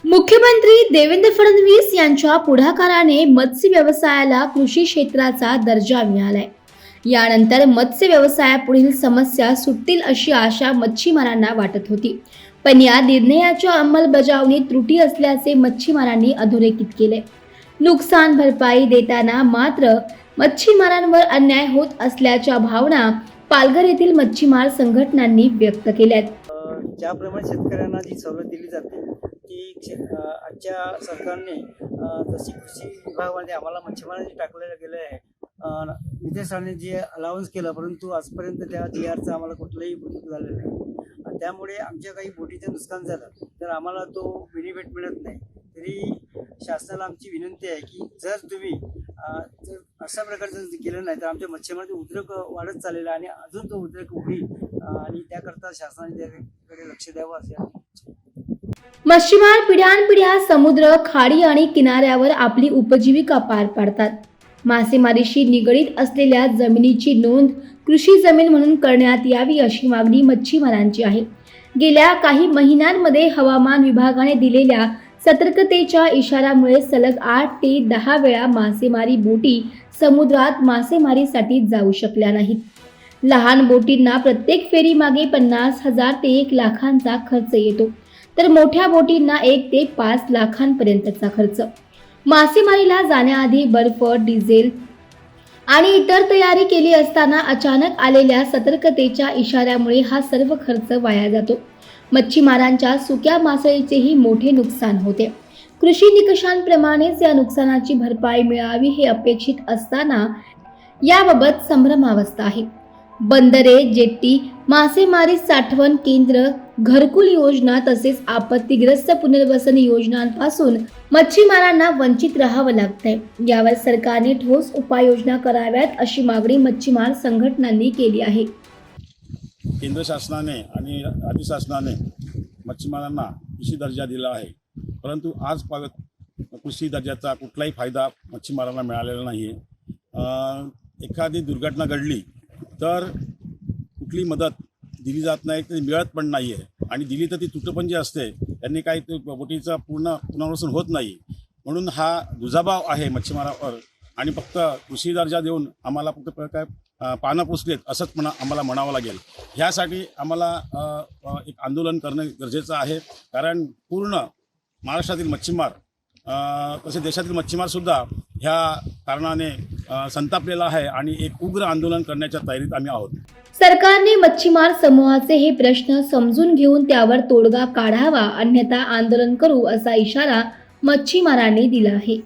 मुख्यमंत्री देवेंद्र फडणवीस यांच्या पुढाकाराने मत्स्य व्यवसायाला कृषी क्षेत्राचा दर्जा मिळालाय। यानंतर मत्स्य व्यवसायापुढील समस्या सुटतील अशी आशा मच्छीमारांना वाटत होती, पण या निर्णयाच्या अंमलबजावणीत त्रुटी असल्याचे मच्छीमारांनी अधोरेखित केले। नुकसान भरपाई देताना मात्र मच्छीमारांवर अन्याय होत असल्याच्या भावना पालघर येथील मच्छीमार संघटनांनी व्यक्त केल्यात। ज्याप्रमाणे शेतकऱ्यांना जी सवलत दिली जाते ती आजच्या सरकारने जशी कृषी विभागामध्ये आम्हाला मच्छीमारांनी टाकलेलं गेलं आहे, विदेशाने जे अलाउन्स केलं, परंतु आजपर्यंत त्या DRचं आम्हाला कुठलंही मंजूर झालेलं नाही। त्यामुळे आमच्या काही बोटीचं नुकसान झालं तर आम्हाला तो बेनिफिट मिळत नाही। तरी शासनाला आमची विनंती आहे की जर तुम्ही जर अशा प्रकारचं केलं नाही तर आमच्या मच्छीमारांचे उद्योग वाढत चाललेला आहे आणि अजून तो उद्योग होईल आणि त्याकरता शासनाने त्याकडे लक्ष द्यावं असे मच्छीमार पिढ्यानपिढ्या समुद्र, खाडी आणि किनाऱ्यावर आपली उपजीविका पार पाडतात। मासेमारीशी निगडीत असलेल्या जमिनीची नोंद कृषी जमीन म्हणून करण्यात यावी अशी मागणी मच्छीमारांची आहे। गेल्या काही महिन्यांमध्ये हवामान विभागाने दिलेल्या सतर्कतेच्या इशाऱ्यामुळे सलग 8 ते 10 वेळा मासेमारी बोटी समुद्रात मासेमारीसाठी जाऊ शकल्या नाहीत। लहान बोटींना प्रत्येक फेरी मागे 50,000 ते 1 लाखांचा खर्च येतो, तर मोठ्या बोटींना 1 ते 5 लाखांपर्यंतचा खर्च। मासेमारीला जाण्याआधी बर्फ, डिझेल आणि इतर तयारी केली असताना अचानक आलेल्या सतर्कतेच्या इशाऱ्यामुळे हा सर्व खर्च वाया जातो। मच्छीमारांच्या सुक्या मासळीचेही मोठे नुकसान होते। कृषी निकषांप्रमाणेच या नुकसानाची भरपाई मिळावी हे अपेक्षित असताना याबाबत संभ्रमावस्था आहे। बंदरे, जेट्टी, मासेमारी साठवण केंद्र, घरकुल योजना तसेच आपत्तीग्रस्त पुनर्वसन योजनांपासून मच्छीमारांना वंचित राहावं लागतंय। यावर सरकारने ठोस उपाययोजना कराव्यात अशी मागणी मच्छीमार संघटनांनी केली आहे। केंद्र शासनाने आणि राज्य शासनाने मच्छीमारांना कृषी दर्जा दिला आहे, परंतु आज कृषी दर्जाचा कुठलाही फायदा मच्छीमारांना मिळालेला नाही आहे। एखादी दुर्घटना घडली तर कुठली मदत दिली जात नाही, ती मिळत पण नाही आहे आणि दिली तर ती तुटपुंजी असते, त्यांनी काही बोटीचं पुनर्वसन होत नाही। म्हणून हा दुजाभाव आहे मच्छीमारावर आणि फक्त कृषी दर्जा देऊन आम्हाला फक्त काय पानं पुसलेत असंच आम्हाला म्हणावं लागेल। ह्यासाठी आम्हाला एक आंदोलन करणं गरजेचं आहे, कारण पूर्ण महाराष्ट्रातील मच्छीमार तसे देशातील मच्छीमारसुद्धा ह्या कारणाने संतापलेला आहे आणि एक उग्र आंदोलन करण्याच्या तयारीत आम्ही आहोत। सरकारने मच्छीमार समूहाचे हे प्रश्न समजून घेऊन त्यावर तोडगा काढावा, अन्यथा आंदोलन करू असा इशारा मच्छीमारांनी दिला आहे।